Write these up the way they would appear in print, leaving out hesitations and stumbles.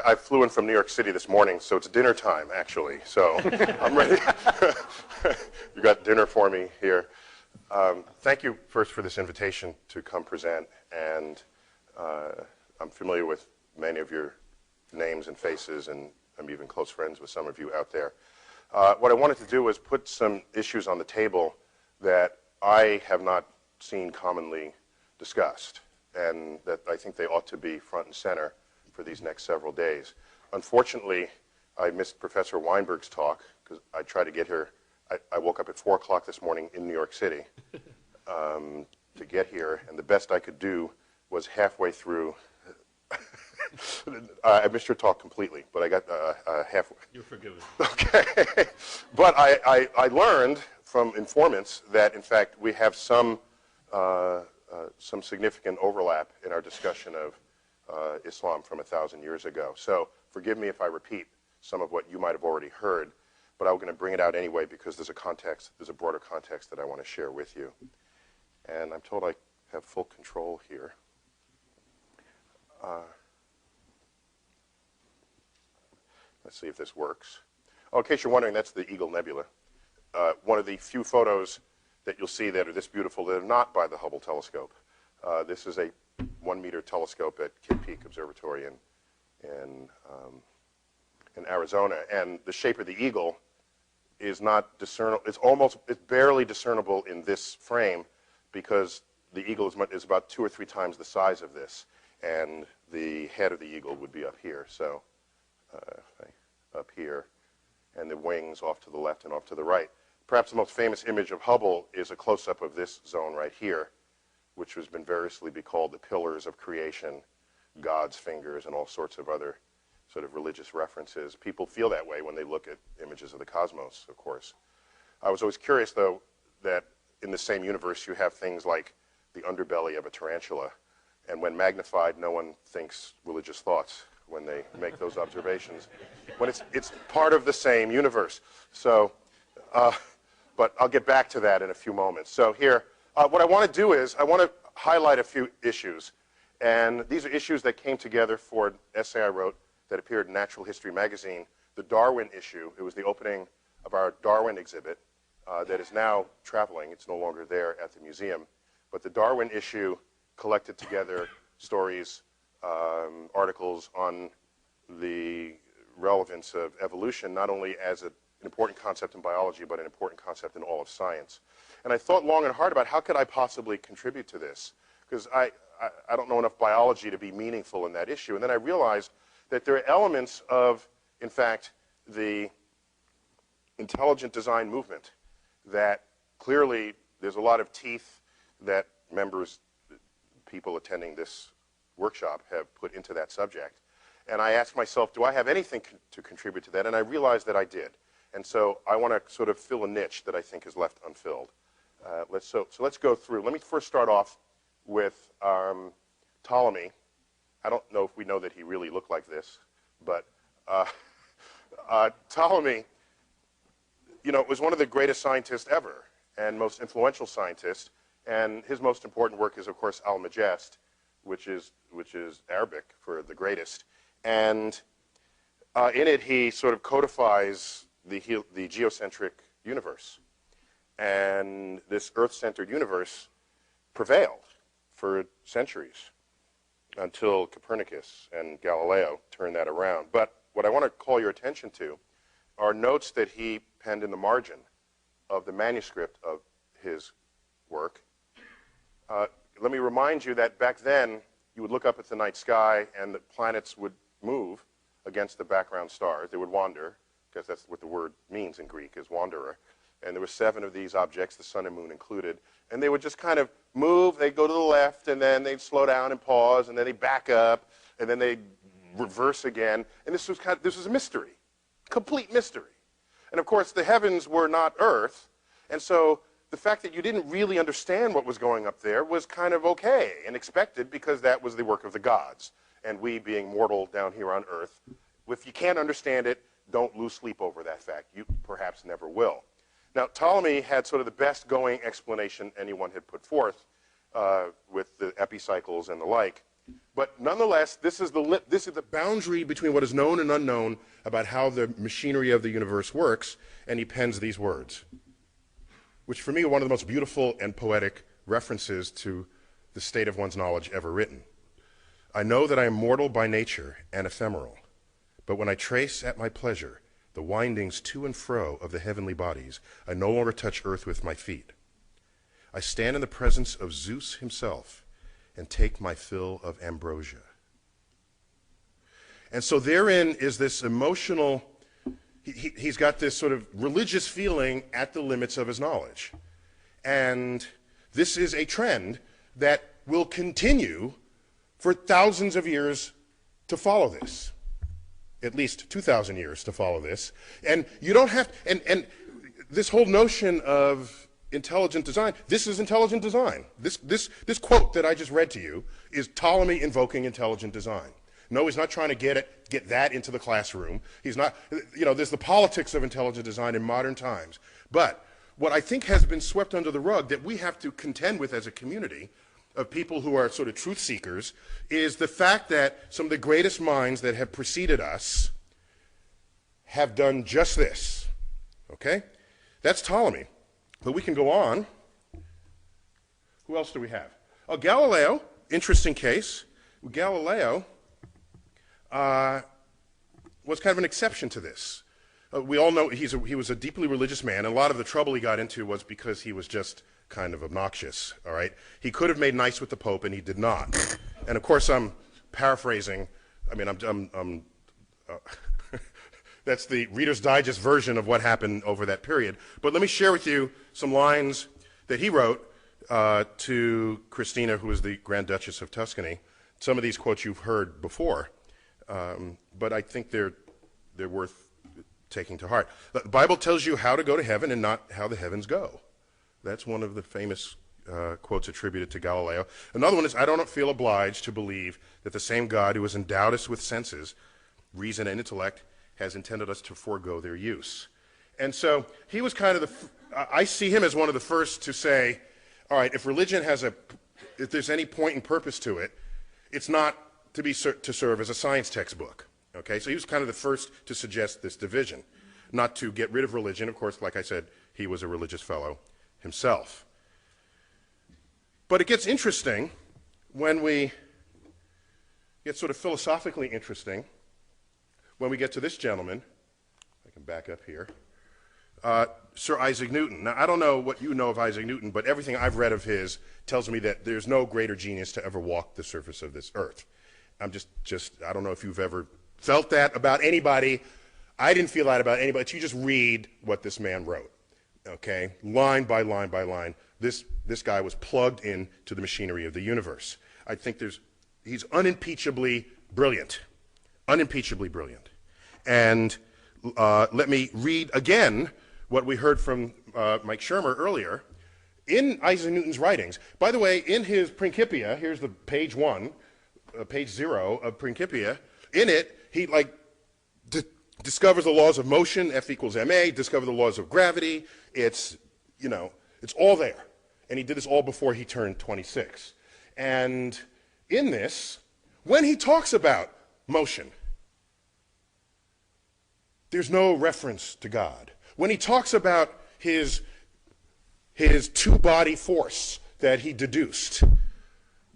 I flew in from New York City this morning, so it's dinner time, actually. So I'm ready. You got dinner for me here. Thank you first for this invitation to come present. And I'm familiar with many of your names and faces, and I'm even close friends with some of you out there. What I wanted to do was put some issues on the table that I have not seen commonly discussed, and that I think they ought to be front and center for these next several days. Unfortunately, I missed Professor Weinberg's talk because I tried to get here. I woke up at 4 o'clock this morning in New York City to get here, and the best I could do was halfway through. I missed your talk completely, but I got halfway. You're forgiven. Okay. But I learned from informants that, in fact, we have some significant overlap in our discussion of Islam from 1,000 years ago. So forgive me if I repeat some of what you might have already heard, but I'm going to bring it out anyway because there's a broader context that I want to share with you. And I'm told I have full control here. Let's see if this works. Oh, in case you're wondering, that's the Eagle Nebula. One of the few photos that you'll see that are this beautiful that are not by the Hubble telescope. This is a 1-meter telescope at Kidd Peak Observatory in Arizona, and the shape of the eagle is not discernible. It's barely discernible in this frame because the eagle is about 2 or 3 times the size of this, and the head of the eagle would be up here. So up here, and the wings off to the left and off to the right. Perhaps the most famous image of Hubble is a close-up of this zone right here, which has been variously be called the pillars of creation, God's fingers, and all sorts of other sort of religious references. People feel that way when they look at images of the cosmos, of course. I was always curious, though, that in the same universe you have things like the underbelly of a tarantula, and when magnified, no one thinks religious thoughts when they make those observations, when it's part of the same universe. So, but I'll get back to that in a few moments. So here, what I want to do is I want to highlight a few issues. And these are issues that came together for an essay I wrote that appeared in Natural History magazine, the Darwin issue. It was the opening of our Darwin exhibit that is now traveling. It's no longer there at the museum. But the Darwin issue collected together stories, articles on the relevance of evolution, not only as an important concept in biology, but an important concept in all of science. And I thought long and hard about how could I possibly contribute to this, because I don't know enough biology to be meaningful in that issue. And then I realized that there are elements of, in fact, the intelligent design movement that clearly there's a lot of teeth that people attending this workshop have put into that subject. And I asked myself, do I have anything to contribute to that? And I realized that I did. And so I want to sort of fill a niche that I think is left unfilled. So let's go through. Let me first start off with Ptolemy. I don't know if we know that he really looked like this, but Ptolemy, was one of the greatest scientists ever and most influential scientists. And his most important work is, of course, Al-Majest, which is Arabic for the greatest. And in it, he sort of codifies the geocentric universe. And this Earth-centered universe prevailed for centuries until Copernicus and Galileo turned that around. But what I want to call your attention to are notes that he penned in the margin of the manuscript of his work. Let me remind you that back then, you would look up at the night sky and the planets would move against the background stars. They would wander, because that's what the word means in Greek, is wanderer. And there were 7 of these objects, the sun and moon included. And they would just kind of move. They'd go to the left, and then they'd slow down and pause, and then they'd back up, and then they'd reverse again. And this was a mystery, complete mystery. And of course, the heavens were not Earth, and so the fact that you didn't really understand what was going up there was kind of okay and expected because that was the work of the gods. And we, being mortal down here on Earth, if you can't understand it, don't lose sleep over that fact. You perhaps never will. Now, Ptolemy had sort of the best going explanation anyone had put forth with the epicycles and the like. But nonetheless, this is the boundary between what is known and unknown about how the machinery of the universe works, and he pens these words, which for me are one of the most beautiful and poetic references to the state of one's knowledge ever written. I know that I am mortal by nature and ephemeral, but when I trace at my pleasure the windings to and fro of the heavenly bodies, I no longer touch earth with my feet. I stand in the presence of Zeus himself and take my fill of ambrosia. And so therein is this emotional, he's got this sort of religious feeling at the limits of his knowledge. And this is a trend that will continue for thousands of years to follow this. At least 2,000 years to follow this. And you don't have, and this whole notion of intelligent design, this is intelligent design. This quote that I just read to you is Ptolemy invoking intelligent design. No, he's not trying to get that into the classroom. He's not, there's the politics of intelligent design in modern times. But what I think has been swept under the rug that we have to contend with as a community of people who are sort of truth seekers is the fact that some of the greatest minds that have preceded us have done just this. Okay? That's Ptolemy. But we can go on. Who else do we have? Oh, Galileo, interesting case. Galileo was kind of an exception to this. We all know he was a deeply religious man, and a lot of the trouble he got into was because he was just kind of obnoxious, all right? He could have made nice with the Pope, and he did not. And of course, I'm paraphrasing. I mean, that's the Reader's Digest version of what happened over that period. But let me share with you some lines that he wrote to Christina, who was the Grand Duchess of Tuscany. Some of these quotes you've heard before, but I think they're worth taking to heart. The Bible tells you how to go to heaven and not how the heavens go. That's one of the famous quotes attributed to Galileo. Another one is, I don't feel obliged to believe that the same God who has endowed us with senses, reason, and intellect has intended us to forego their use. And so he was kind of I see him as one of the first to say, all right, if religion if there's any point and purpose to it, it's not to serve as a science textbook. Okay, so he was kind of the first to suggest this division, not to get rid of religion. Of course, like I said, he was a religious fellow himself. But it gets interesting when we get sort of philosophically interesting when we get to this gentleman. I can back up here. Sir Isaac Newton. Now, I don't know what you know of Isaac Newton, but everything I've read of his tells me that there's no greater genius to ever walk the surface of this earth. I'm I don't know if you've ever felt that about anybody. I didn't feel that about anybody. You just read what this man wrote, okay? Line by line by line. This guy was plugged into the machinery of the universe. I think he's unimpeachably brilliant. Unimpeachably brilliant. And let me read again what we heard from Mike Shermer earlier. In Isaac Newton's writings, by the way, in his Principia, here's the page 1, page 0 of Principia, in it, he discovers the laws of motion, F equals ma, discovers the laws of gravity. It's all there. And he did this all before he turned 26. And in this, when he talks about motion, there's no reference to God. When he talks about his two-body force that he deduced,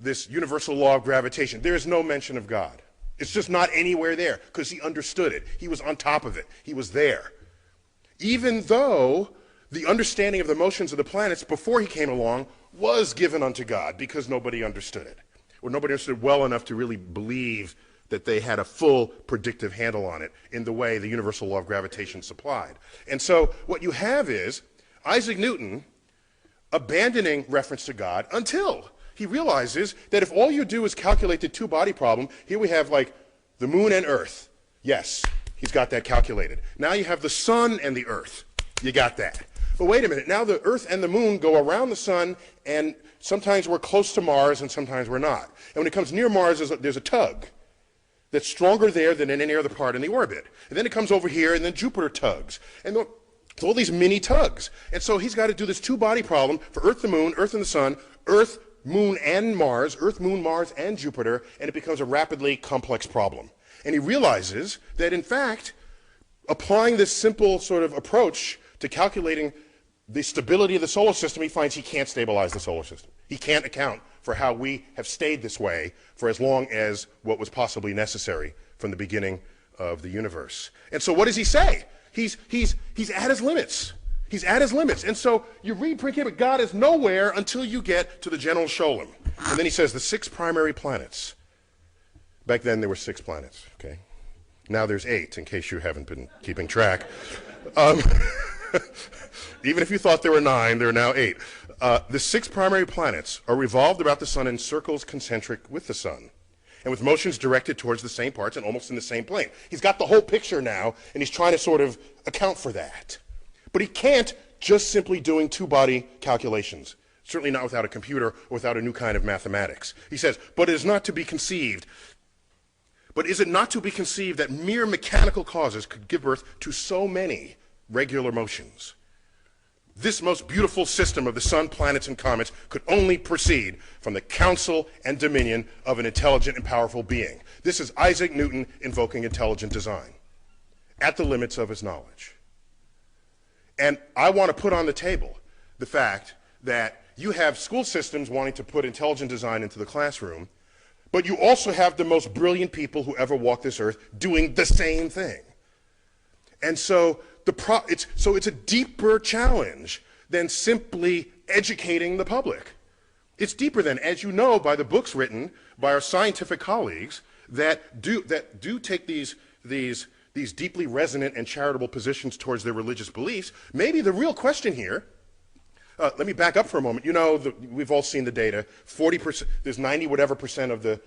this universal law of gravitation, there is no mention of God. It's just not anywhere there because he understood it. He was on top of it. He was there. Even though the understanding of the motions of the planets before he came along was given unto God because nobody understood it, or nobody understood well enough to really believe that they had a full predictive handle on it in the way the universal law of gravitation supplied. And so what you have is Isaac Newton abandoning reference to God until he realizes that if all you do is calculate the two-body problem, here we have like the moon and earth. Yes, he's got that calculated. Now you have the sun and the earth. You got that. But wait a minute, now the earth and the moon go around the sun, and sometimes we're close to Mars and sometimes we're not. And when it comes near Mars, there's a tug that's stronger there than in any other part in the orbit. And then it comes over here, and then Jupiter tugs. And it's all these mini tugs. And so he's got to do this two-body problem for Earth, the moon, Earth and the sun, Earth, Moon and Mars, Earth, Moon, Mars, and Jupiter, and it becomes a rapidly complex problem. And he realizes that, in fact, applying this simple sort of approach to calculating the stability of the solar system, he finds he can't stabilize the solar system. He can't account for how we have stayed this way for as long as what was possibly necessary from the beginning of the universe. And so what does he say? He's at his limits. He's at his limits. And so you read Principia, God is nowhere until you get to the general Sholem. And then he says the 6 primary planets. Back then there were 6 planets, okay? Now there's 8, in case you haven't been keeping track. Even if you thought there were 9, there are now 8. The 6 primary planets are revolved about the sun in circles concentric with the sun, and with motions directed towards the same parts and almost in the same plane. He's got the whole picture now, and he's trying to sort of account for that. But he can't just simply doing 2-body calculations, certainly not without a computer or without a new kind of mathematics. He says, but it is not to be conceived. But is it not to be conceived that mere mechanical causes could give birth to so many regular motions? This most beautiful system of the sun, planets, and comets could only proceed from the counsel and dominion of an intelligent and powerful being. This is Isaac Newton invoking intelligent design at the limits of his knowledge. And I want to put on the table the fact that you have school systems wanting to put intelligent design into the classroom, but you also have the most brilliant people who ever walked this earth doing the same thing. And so it's a deeper challenge than simply educating the public. It's deeper than, as you know, by the books written by our scientific colleagues that do take these deeply resonant and charitable positions towards their religious beliefs. Maybe the real question here, let me back up for a moment. You know, we've all seen the data. 40%, there's 90 whatever percent of the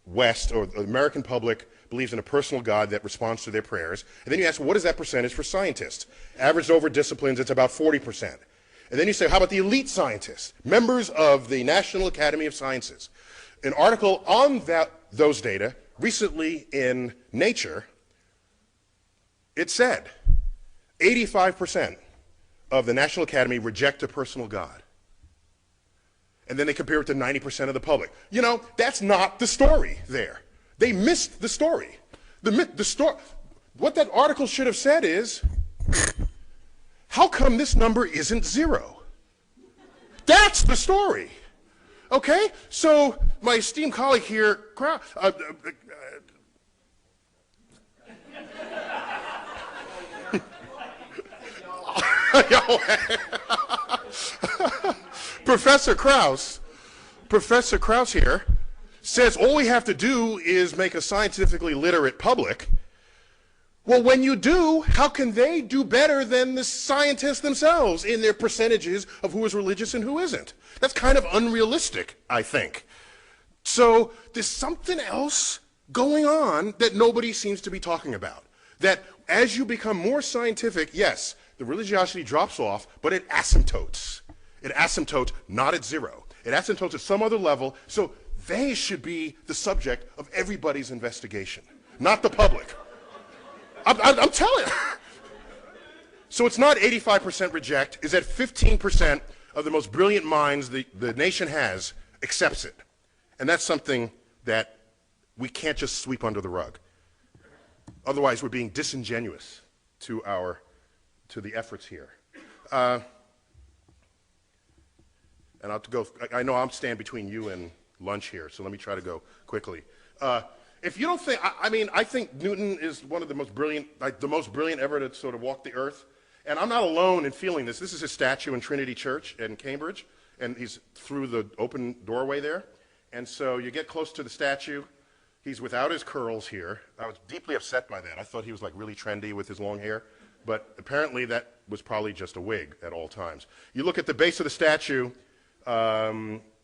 West or the American public believes in a personal God that responds to their prayers. And then you ask, well, what is that percentage for scientists? Averaged over disciplines, it's about 40%. And then you say, how about the elite scientists, members of the National Academy of Sciences? An article on those data recently in Nature, it said 85% of the National Academy reject a personal God. And then they compare it to 90% of the public. You know, that's not the story there. They missed the story. What that article should have said is, how come this number isn't 0? That's the story. Okay? So my esteemed colleague here, Professor Krauss here says all we have to do is make a scientifically literate public. Well, when you do, how can they do better than the scientists themselves in their percentages of who is religious and who isn't? That's kind of unrealistic, I think. So there's something else going on that nobody seems to be talking about. That as you become more scientific, yes, the religiosity drops off, but it asymptotes. It asymptotes not at 0. It asymptotes at some other level, so they should be the subject of everybody's investigation, not the public. I'm telling you. So it's not 85% reject, it's that 15% of the most brilliant minds the nation has accepts it. And that's something that we can't just sweep under the rug. Otherwise, we're being disingenuous to the efforts here. And I know I'm standing between you and lunch here, so let me try to go quickly. If you don't think, I think Newton is one of the most brilliant, the most brilliant ever to sort of walk the earth. And I'm not alone in feeling this. This is his statue in Trinity Church in Cambridge, and he's through the open doorway there. And so you get close to the statue. He's without his curls here. I was deeply upset by that. I thought he was like really trendy with his long hair. But apparently that was probably just a wig at all times. You look at the base of the statue,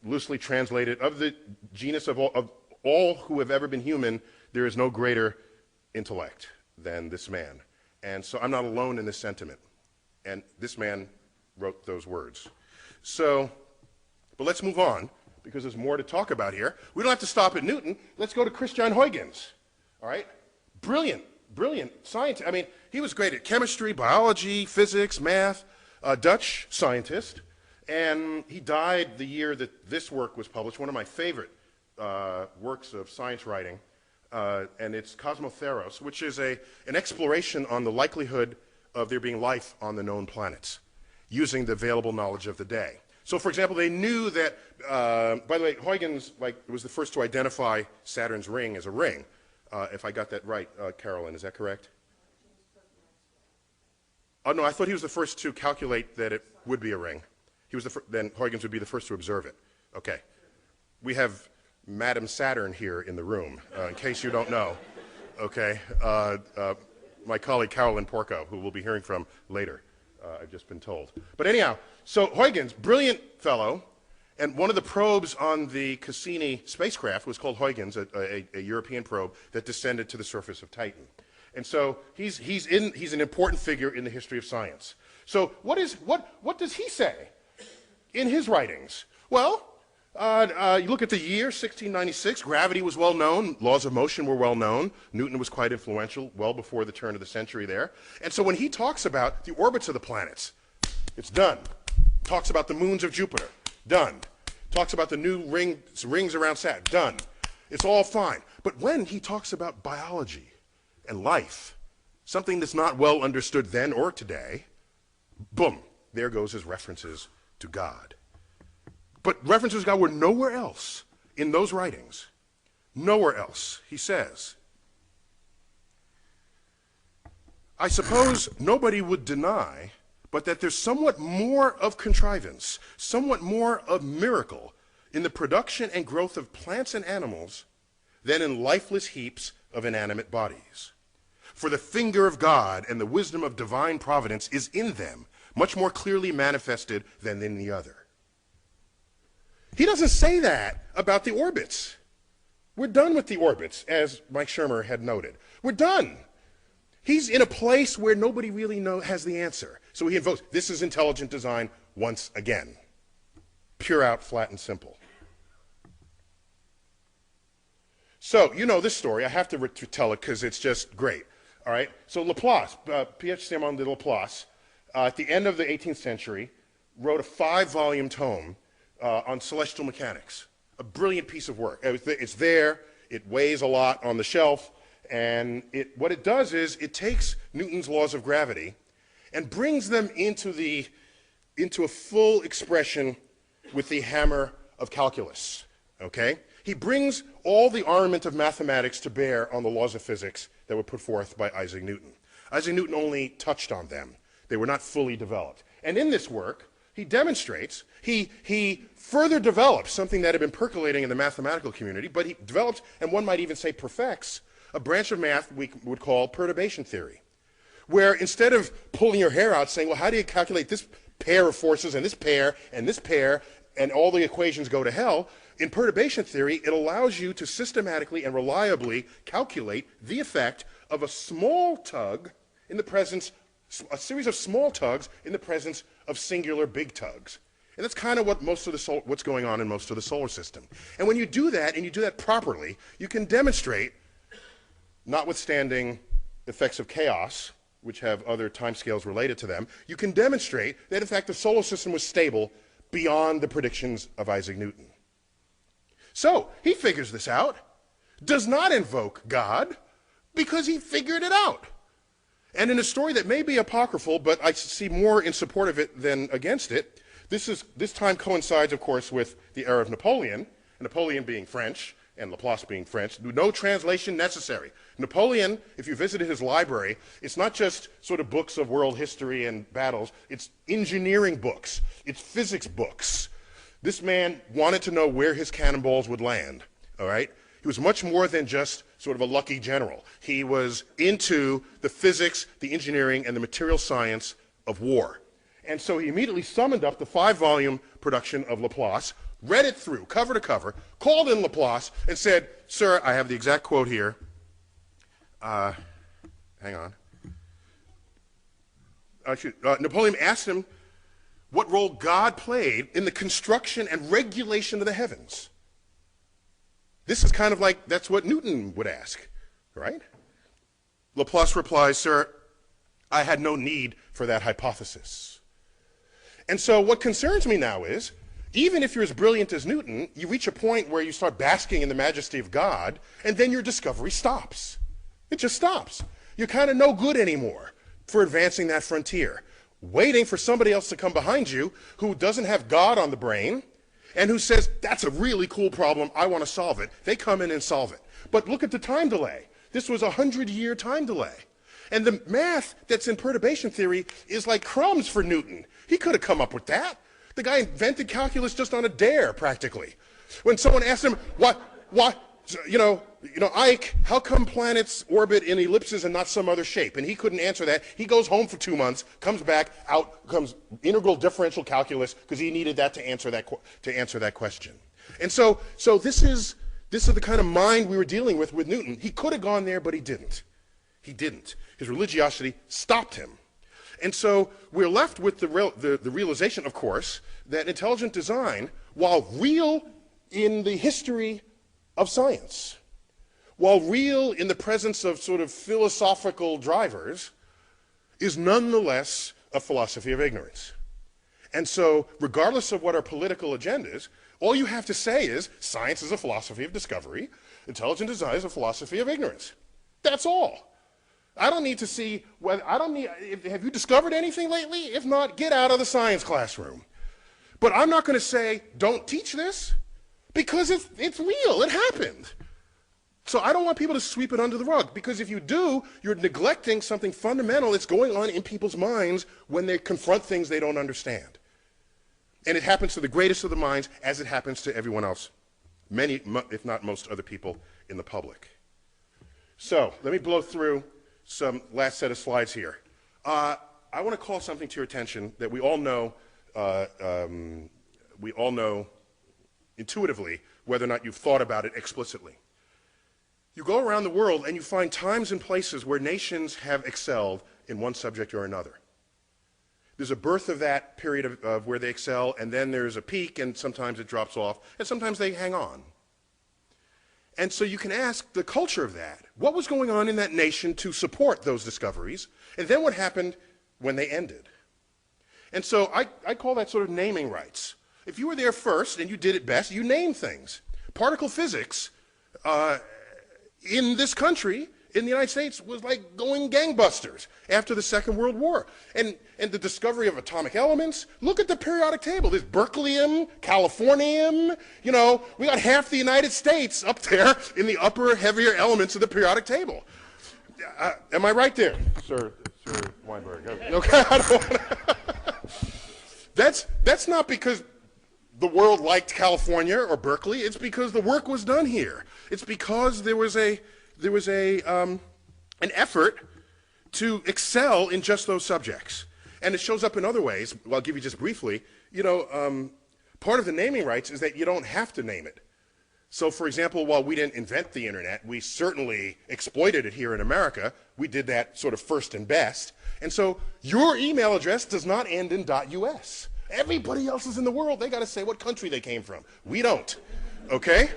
loosely translated, of the genus of all who have ever been human, there is no greater intellect than this man. And so I'm not alone in this sentiment. And this man wrote those words. So, but let's move on, because there's more to talk about here. We don't have to stop at Newton. Let's go to Christian Huygens, all right? Brilliant scientist. I mean, he was great at chemistry, biology, physics, math, Dutch scientist. And he died the year that this work was published, one of my favorite works of science writing, and it's Cosmotheros, which is an exploration on the likelihood of there being life on the known planets, using the available knowledge of the day. So, for example, they knew that, by the way, Huygens was the first to identify Saturn's ring as a ring. If I got that right, Carolyn, is that correct? Oh, no, I thought he was the first to calculate that it would be a ring. He was then Huygens would be the first to observe it. Okay. We have Madam Saturn here in the room, in case you don't know. Okay. My colleague Carolyn Porco, who we'll be hearing from later, I've just been told. But anyhow, so Huygens, brilliant fellow, and one of the probes on the Cassini spacecraft was called Huygens, a European probe that descended to the surface of Titan. And so he's an important figure in the history of science. So what does he say in his writings? Well, you look at the year, 1696, gravity was well known, laws of motion were well known, Newton was quite influential well before the turn of the century there. And so when he talks about the orbits of the planets, it's done. Talks about the moons of Jupiter, done. Talks about the new rings around Saturn, done. It's all fine. But when he talks about biology and life, something that's not well understood then or today, boom, there goes his references to God. But references to God were nowhere else in those writings. Nowhere else. He says, I suppose nobody would deny but that there's somewhat more of contrivance, somewhat more of miracle in the production and growth of plants and animals than in lifeless heaps of inanimate bodies. For the finger of God and the wisdom of divine providence is in them, much more clearly manifested than in the other. He doesn't say that about the orbits. We're done with the orbits, as Mike Shermer had noted. We're done. He's in a place where nobody really has the answer. So he invokes, this is intelligent design once again. Pure out, flat and simple. So, you know this story. I have to tell it because it's just great. All right? So Laplace, Pierre Simon de Laplace, at the end of the 18th century, wrote a 5-volume tome on celestial mechanics. A brilliant piece of work. It's there. It weighs a lot on the shelf. And what it does is it takes Newton's laws of gravity and brings them into a full expression with the hammer of calculus. Okay? He brings all the armament of mathematics to bear on the laws of physics that were put forth by Isaac Newton. Isaac Newton only touched on them. They were not fully developed. And in this work, he demonstrates, he further develops something that had been percolating in the mathematical community, but he develops, and one might even say perfects, a branch of math we would call perturbation theory, where instead of pulling your hair out saying, well, how do you calculate this pair of forces and this pair, and all the equations go to hell, in perturbation theory, it allows you to systematically and reliably calculate the effect of a small tug in the presence, a series of small tugs in the presence of singular big tugs. And that's kind of what what's going on in most of the solar system. And when you do that, and you do that properly, you can demonstrate, notwithstanding effects of chaos, which have other timescales related to them, you can demonstrate that, in fact, the solar system was stable beyond the predictions of Isaac Newton. So, he figures this out, does not invoke God, because he figured it out. And in a story that may be apocryphal, but I see more in support of it than against it, this time coincides, of course, with the era of Napoleon, Napoleon being French, and Laplace being French, no translation necessary. Napoleon, if you visited his library, it's not just sort of books of world history and battles, it's engineering books, it's physics books. This man wanted to know where his cannonballs would land, all right? He was much more than just sort of a lucky general. He was into the physics, the engineering, and the material science of war. And so he immediately summoned up the 5-volume production of Laplace, read it through, cover to cover, called in Laplace, and said, sir, I have the exact quote here. Hang on. Napoleon asked him what role God played in the construction and regulation of the heavens. This is kind of like, that's what Newton would ask, right? Laplace replies, sir, I had no need for that hypothesis. And so what concerns me now is, even if you're as brilliant as Newton, you reach a point where you start basking in the majesty of God, and then your discovery stops. It just stops. You're kind of no good anymore for advancing that frontier, waiting for somebody else to come behind you who doesn't have God on the brain and who says, that's a really cool problem, I want to solve it. They come in and solve it. But look at the time delay. This was a 100-year time delay. And the math that's in perturbation theory is like crumbs for Newton. He could have come up with that. The guy invented calculus just on a dare, practically. When someone asked him, Ike, how come planets orbit in ellipses and not some other shape? And he couldn't answer that. He goes home for 2 months, comes back, out comes integral differential calculus, because he needed that to answer that question. And so this is the kind of mind we were dealing with Newton. He could have gone there, but he didn't. He didn't. His religiosity stopped him. And so we're left with the realization, of course, that intelligent design, while real in the history of science, while real in the presence of sort of philosophical drivers, is nonetheless a philosophy of ignorance. And so, regardless of what our political agenda is, all you have to say is, science is a philosophy of discovery, intelligent design is a philosophy of ignorance. That's all. I don't need to see whether, have you discovered anything lately? If not, get out of the science classroom. But I'm not going to say, don't teach this, because it's real, it happened. So I don't want people to sweep it under the rug, because if you do, you're neglecting something fundamental that's going on in people's minds when they confront things they don't understand. And it happens to the greatest of the minds, as it happens to everyone else, many, if not most other people in the public. So let me blow through some last set of slides here. I want to call something to your attention that we all know intuitively, whether or not you've thought about it explicitly. You go around the world and you find times and places where nations have excelled in one subject or another. There's a birth of that period of where they excel, and then there's a peak, and sometimes it drops off, and sometimes they hang on. And so you can ask the culture of that. What was going on in that nation to support those discoveries? And then what happened when they ended? And so I call that sort of naming rights. If you were there first and you did it best, you name things. Particle physics in this country, in the United States, was like going gangbusters after the Second World War. And the discovery of atomic elements, look at the periodic table. There's berkelium, californium, we got half the United States up there in the upper, heavier elements of the periodic table. Am I right there, Sir Weinberg? Okay, I don't want to. That's not because the world liked California or Berkeley. It's because the work was done here. It's because there was an effort to excel in just those subjects. And it shows up in other ways. Well, I'll give you just briefly. Part of the naming rights is that you don't have to name it. So, for example, while we didn't invent the internet, we certainly exploited it here in America. We did that sort of first and best. And so your email address does not end in .us. Everybody else is in the world, they got to say what country they came from. We don't. Okay?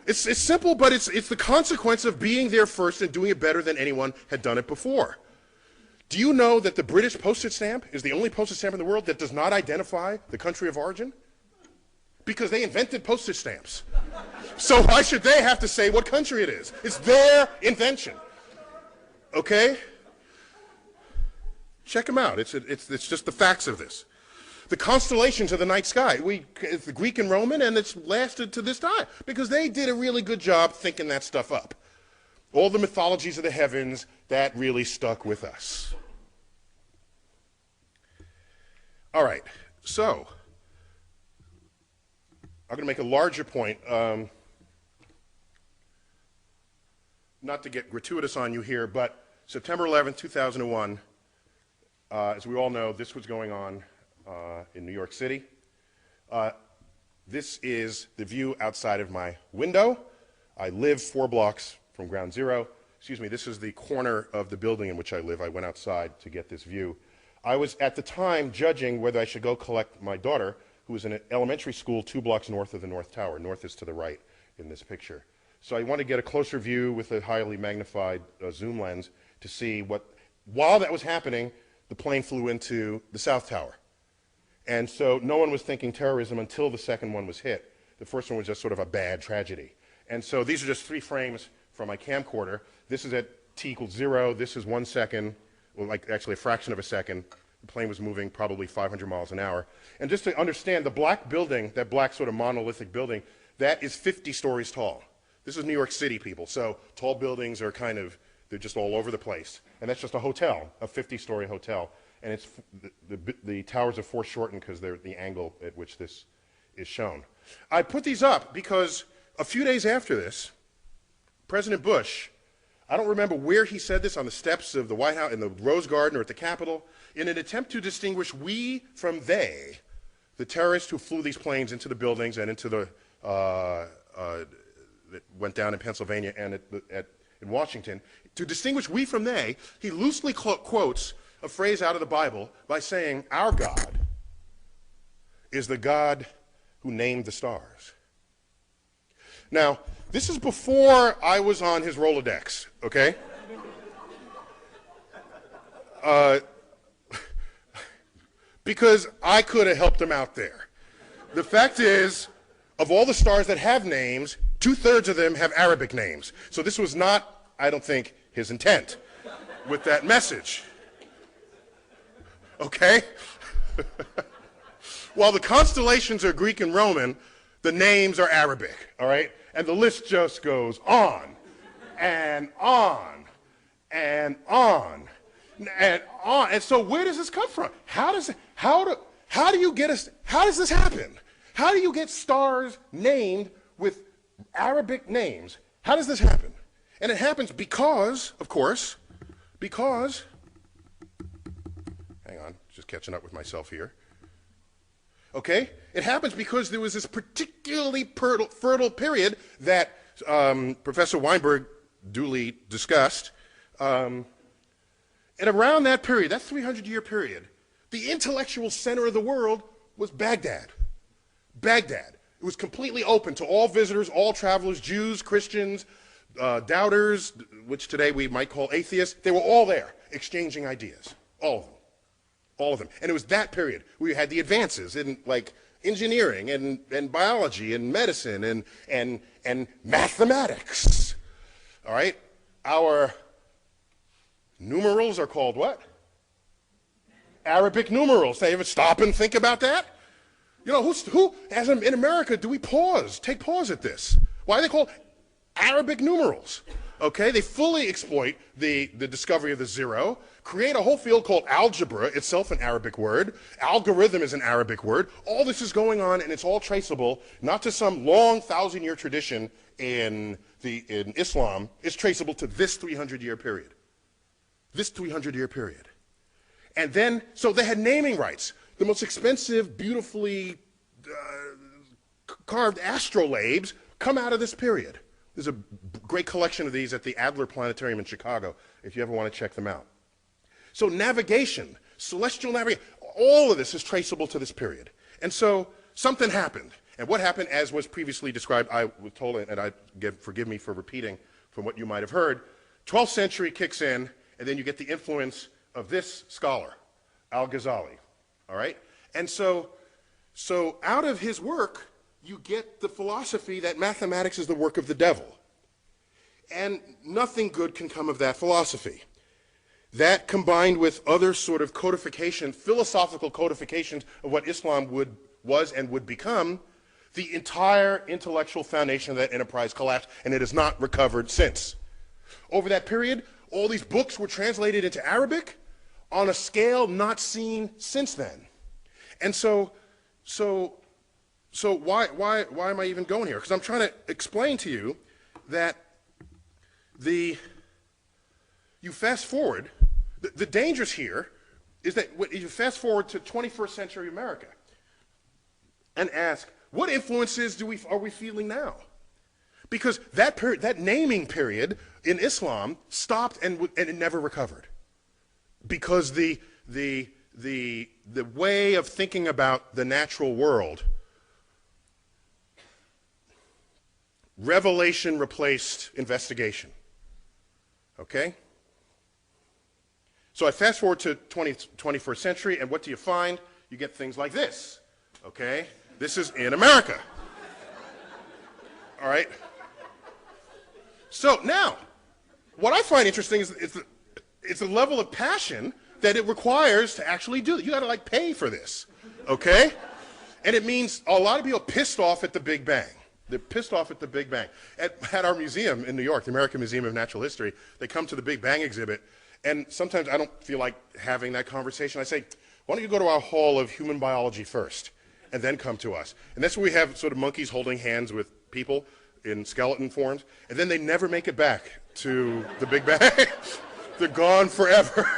It's simple, but it's the consequence of being there first and doing it better than anyone had done it before. Do you know that the British postage stamp is the only postage stamp in the world that does not identify the country of origin? Because they invented postage stamps. So why should they have to say what country it is? It's their invention. Okay? Check them out. It's just the facts of this. The constellations of the night sky, it's the Greek and Roman, and it's lasted to this time because they did a really good job thinking that stuff up. All the mythologies of the heavens, that really stuck with us. All right, so I'm going to make a larger point, not to get gratuitous on you here, but September 11th, 2001, as we all know, this was going on in New York City. This is the view outside of my window. I live 4 blocks from ground zero. Excuse me, this is the corner of the building in which I live. I went outside to get this view. I was at the time judging whether I should go collect my daughter, who was in an elementary school 2 blocks north of the North Tower. North is to the right in this picture. So I want to get a closer view with a highly magnified zoom lens to see what, while that was happening, the plane flew into the South Tower. And so no one was thinking terrorism until the second one was hit. The first one was just sort of a bad tragedy. And so these are just 3 frames from my camcorder. This is at t equals 0. This is 1 second, well, like actually a fraction of a second. The plane was moving probably 500 miles an hour. And just to understand, the black building, that black sort of monolithic building, that is 50 stories tall. This is New York City, people. So tall buildings are kind of, they're just all over the place. And that's just a hotel, a 50-story hotel. And it's, the towers are foreshortened because they're the angle at which this is shown. I put these up because a few days after this, President Bush, I don't remember where he said this, on the steps of the White House, in the Rose Garden or at the Capitol, in an attempt to distinguish we from they, the terrorists who flew these planes into the buildings and into the, that went down in Pennsylvania and in Washington, to distinguish we from they, he loosely quotes a phrase out of the Bible by saying, our God is the God who named the stars. Now, this is before I was on his Rolodex, okay? Because I could have helped him out there. The fact is, of all the stars that have names, 2/3 of them have Arabic names. So this was not, I don't think, his intent with that message. Okay? While the constellations are Greek and Roman, the names are Arabic, all right? And the list just goes on and on and on and on. And so where does this come from? How does this happen? How do you get stars named with Arabic names? How does this happen? And it happens because, of course, because, hang on, just catching up with myself here. Okay? It happens because there was this particularly fertile period that Professor Weinberg duly discussed. And around that period, that 300-year period, the intellectual center of the world was Baghdad. Baghdad. It was completely open to all visitors, all travelers, Jews, Christians, doubters, which today we might call atheists. They were all there exchanging ideas, all of them. All of them. And it was that period where you had the advances in like engineering and biology and medicine and mathematics. All right? Our numerals are called what? Arabic numerals. They ever stop and think about that? You know, in America, do we take pause at this? Why are they called Arabic numerals? Okay, they fully exploit the discovery of the zero, create a whole field called algebra, itself an Arabic word. Algorithm is an Arabic word. All this is going on, and it's all traceable, not to some long 1,000-year tradition in Islam. It's traceable to this 300-year period. This 300-year period. And then, so they had naming rights. The most expensive, beautifully carved astrolabes come out of this period. There's a great collection of these at the Adler Planetarium in Chicago, if you ever want to check them out. So navigation, celestial navigation, all of this is traceable to this period. And so something happened. And what happened, as was previously described, I was told, and forgive me for repeating from what you might have heard, 12th century kicks in, and then you get the influence of this scholar, Al-Ghazali, all right? And so out of his work, you get the philosophy that mathematics is the work of the devil. And nothing good can come of that philosophy. That combined with other sort of codification, philosophical codifications of what Islam was and would become, the entire intellectual foundation of that enterprise collapsed, and it has not recovered since. Over that period, all these books were translated into Arabic on a scale not seen since then. And so why am I even going here? Because I'm trying to explain to you that you fast forward, the dangers here is that you fast forward to 21st century America and ask, what influences are we feeling now? Because that period, that naming period in Islam stopped and it never recovered. Because the way of thinking about the natural world, revelation replaced investigation. Okay? So I fast forward to 21st century, and what do you find? you get things like this, okay? This is in America. All right? So now, what I find interesting is it's the level of passion that it requires to actually do it. You got to like pay for this, okay? And it means a lot of people are pissed off at the Big Bang. They're pissed off at the Big Bang. At our museum in New York, the American Museum of Natural History, they come to the Big Bang exhibit, and sometimes I don't feel like having that conversation. I say, why don't you go to our hall of human biology first, and then come to us? And that's where we have sort of monkeys holding hands with people in skeleton forms, and then they never make it back to the Big Bang. They're gone forever.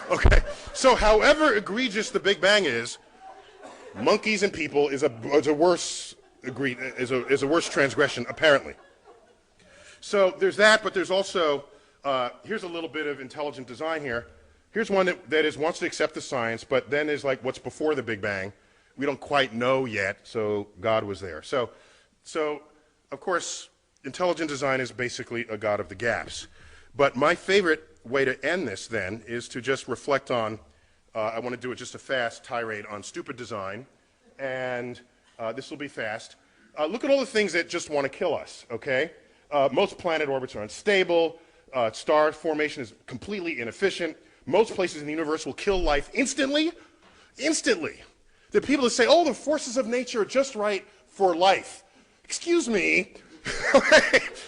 Okay, so however egregious the Big Bang is, monkeys and people is a worse transgression, apparently. So there's that, but there's also, here's a little bit of intelligent design here. Here's one that wants to accept the science, but then is like what's before the Big Bang. We don't quite know yet, so God was there. So of course, intelligent design is basically a God of the gaps. But my favorite way to end this, then, is to just reflect on, I want to do it just a fast tirade on stupid design, and this will be fast. Look at all the things that just want to kill us, okay? Most planet orbits are unstable. Star formation is completely inefficient. Most places in the universe will kill life instantly. Instantly. There are people that say, oh, the forces of nature are just right for life. Excuse me.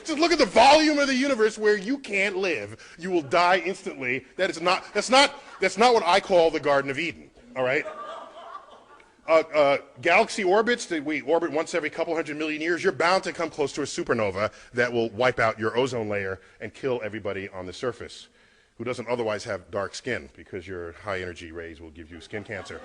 Just look at the volume of the universe where you can't live. You will die instantly. That's not what I call the Garden of Eden, all right? Galaxy orbits that we orbit once every couple 100 million years, you're bound to come close to a supernova that will wipe out your ozone layer and kill everybody on the surface who doesn't otherwise have dark skin, because your high energy rays will give you skin cancer.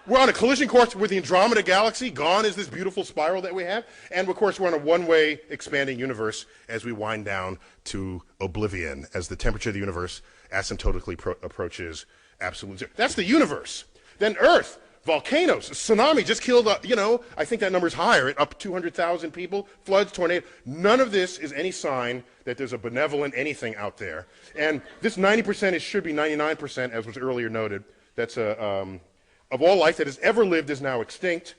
We're on a collision course with the Andromeda Galaxy. Gone is this beautiful spiral that we have. And of course, we're on a one-way expanding universe as we wind down to oblivion, as the temperature of the universe asymptotically approaches absolute zero. That's the universe. Then Earth, volcanoes, tsunami just killed, I think that number's higher, up 200,000 people, floods, tornadoes. None of this is any sign that there's a benevolent anything out there. And this 90% should be 99%, as was earlier noted. That's of all life that has ever lived is now extinct.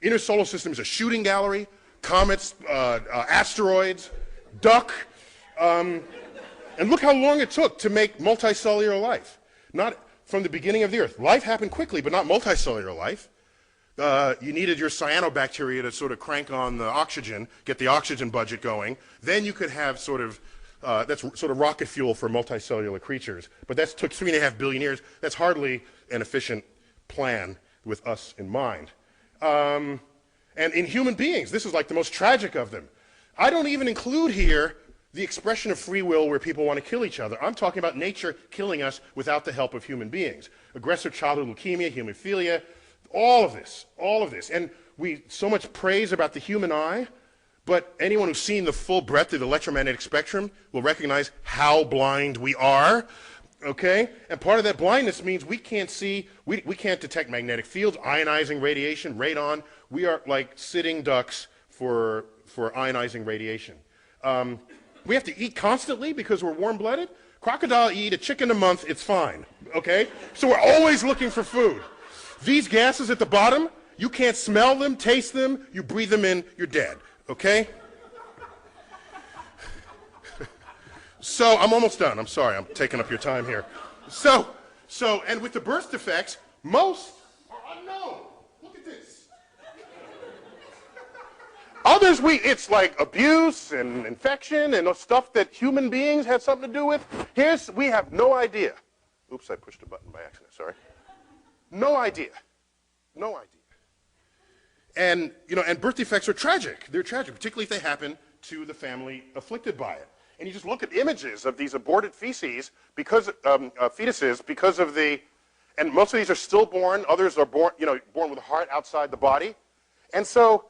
Inner solar system is a shooting gallery. Comets, asteroids, duck. And look how long it took to make multicellular life. Not from the beginning of the Earth. Life happened quickly, but not multicellular life. You needed your cyanobacteria to sort of crank on the oxygen, get the oxygen budget going. Then you could have that's sort of rocket fuel for multicellular creatures. But that took 3.5 billion years. That's hardly an efficient plan with us in mind. And in human beings, this is like the most tragic of them. I don't even include here the expression of free will where people want to kill each other. I'm talking about nature killing us without the help of human beings. Aggressive childhood leukemia, hemophilia, all of this. And we so much praise about the human eye, but anyone who's seen the full breadth of the electromagnetic spectrum will recognize how blind we are. Okay? And part of that blindness means we can't see, we can't detect magnetic fields, ionizing radiation, radon. We are like sitting ducks for ionizing radiation. We have to eat constantly because we're warm-blooded. Crocodile eat a chicken a month, it's fine. Okay? So we're always looking for food. These gases at the bottom, you can't smell them, taste them, you breathe them in, you're dead. Okay? So, I'm almost done. I'm sorry, I'm taking up your time here. So, and with the birth defects, most are unknown. Look at this. Others, it's like abuse and infection and stuff that human beings had something to do with. We have no idea. Oops, I pushed a button by accident, sorry. No idea. No idea. And, and birth defects are tragic. They're tragic, particularly if they happen to the family afflicted by it. And you just look at images of these aborted fetuses because of and most of these are stillborn, others are born with a heart outside the body. And so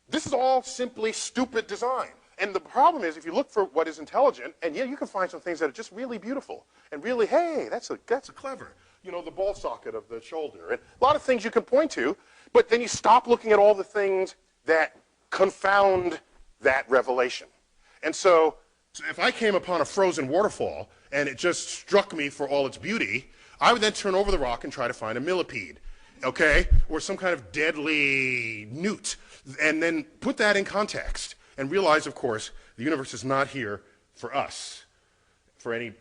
this is all simply stupid design. And the problem is, if you look for what is intelligent, and yeah, you can find some things that are just really beautiful and really, hey, that's a clever, the ball socket of the shoulder, and a lot of things you can point to, but then you stop looking at all the things that confound that revelation. And so if I came upon a frozen waterfall and it just struck me for all its beauty, I would then turn over the rock and try to find a millipede, okay, or some kind of deadly newt, and then put that in context and realize, of course, the universe is not here for us, for any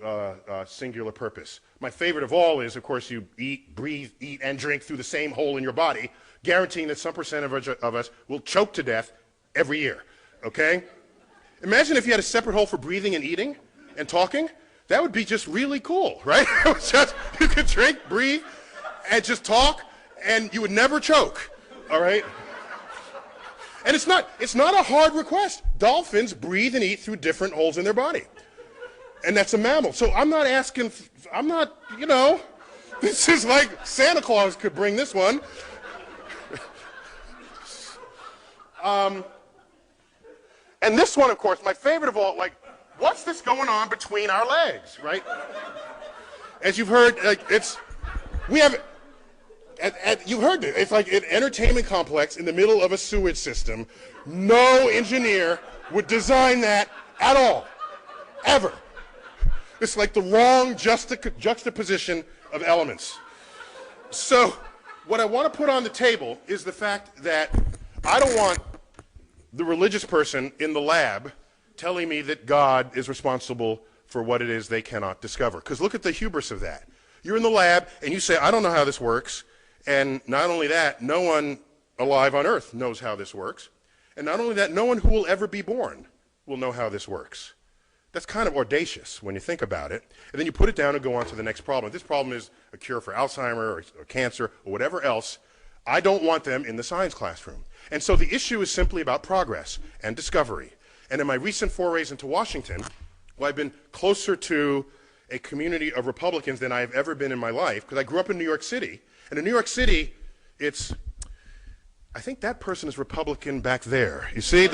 singular purpose. My favorite of all is, of course, you eat, breathe, eat, and drink through the same hole in your body, guaranteeing that some percent of us will choke to death every year, okay? Imagine if you had a separate hole for breathing and eating and talking. That would be just really cool, right? You could drink, breathe, and just talk, and you would never choke, all right? And it's not a hard request. Dolphins breathe and eat through different holes in their body. And that's a mammal. So I'm not, you know, this is like Santa Claus could bring this one. And this one, of course, my favorite of all, like, what's this going on between our legs, right? As you've heard, like, you've heard it. It's like an entertainment complex in the middle of a sewage system. No engineer would design that at all, ever. It's like the wrong juxtaposition of elements. So what I want to put on the table is the fact that I don't want the religious person in the lab telling me that God is responsible for what it is they cannot discover. Because look at the hubris of that. You're in the lab and you say, I don't know how this works. And not only that, no one alive on Earth knows how this works. And not only that, no one who will ever be born will know how this works. That's kind of audacious when you think about it. And then you put it down and go on to the next problem. If this problem is a cure for Alzheimer's or cancer or whatever else, I don't want them in the science classroom. And so the issue is simply about progress and discovery. And in my recent forays into Washington, well, I've been closer to a community of Republicans than I have ever been in my life, because I grew up in New York City. And in New York City, I think that person is Republican back there. You see?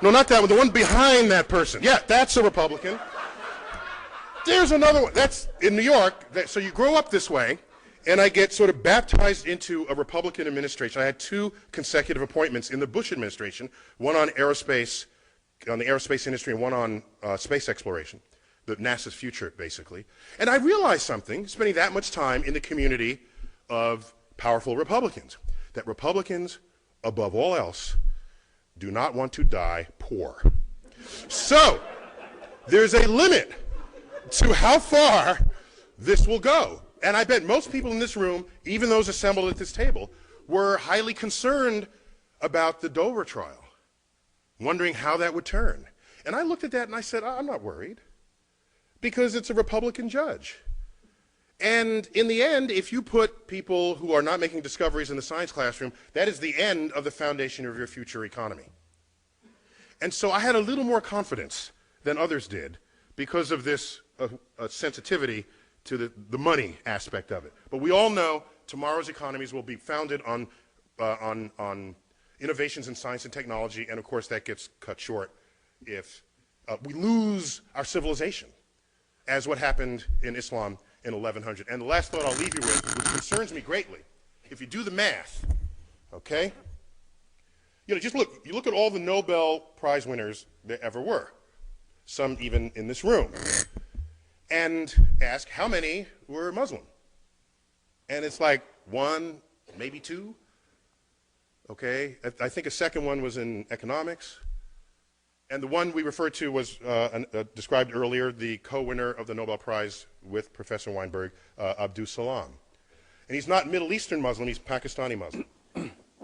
No, not that one, the one behind that person. Yeah, that's a Republican. There's another one. That's in New York. So you grow up this way, and I get sort of baptized into a Republican administration. I had 2 consecutive appointments in the Bush administration, one on aerospace, on the aerospace industry, and one on space exploration, NASA's future, basically. And I realized something, spending that much time in the community of powerful Republicans, that Republicans, above all else, do not want to die poor. So there's a limit to how far this will go. And I bet most people in this room, even those assembled at this table, were highly concerned about the Dover trial, wondering how that would turn. And I looked at that and I said, I'm not worried, because it's a Republican judge. And in the end, if you put people who are not making discoveries in the science classroom, that is the end of the foundation of your future economy. And so I had a little more confidence than others did because of this sensitivity to the money aspect of it. But we all know tomorrow's economies will be founded on innovations in science and technology, and of course that gets cut short if we lose our civilization, as what happened in Islam in 1100. And the last thought I'll leave you with, which concerns me greatly, if you do the math, okay? You know, just look, you look at all the Nobel Prize winners there ever were, some even in this room, and ask how many were Muslim. And it's like 1, maybe 2, okay? I think a second one was in economics. And the one we referred to was described earlier, the co-winner of the Nobel Prize with Professor Weinberg, Abdus Salam. And he's not Middle Eastern Muslim, he's Pakistani Muslim.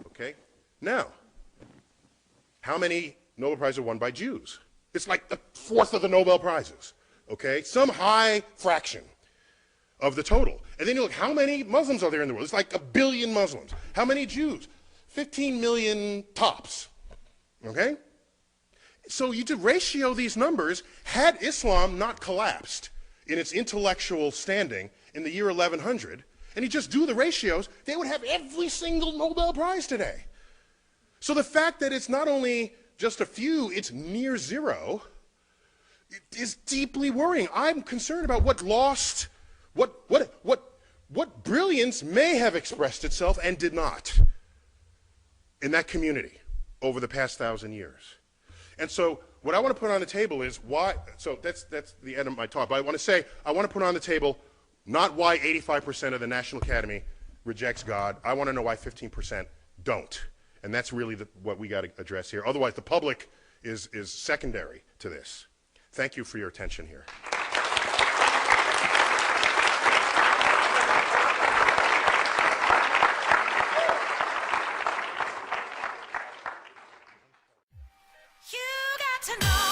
Okay? Now, how many Nobel Prizes are won by Jews? It's like the 1/4 of the Nobel Prizes. Okay? Some high fraction of the total. And then you look, how many Muslims are there in the world? It's like 1 billion Muslims. How many Jews? 15 million tops. Okay? So you could ratio these numbers. Had Islam not collapsed in its intellectual standing in the year 1100, and you just do the ratios, they would have every single Nobel Prize today. So the fact that it's not only just a few, it's near zero, is deeply worrying. I'm concerned about what brilliance may have expressed itself and did not in that community over the past 1,000 years. And so what I want to put on the table is why, so that's the end of my talk, but I want to put on the table Not why 85% of the National Academy rejects God. I want to know why 15% don't. And that's really what we got to address here. Otherwise, the public is secondary to this. Thank you for your attention here. You got to know.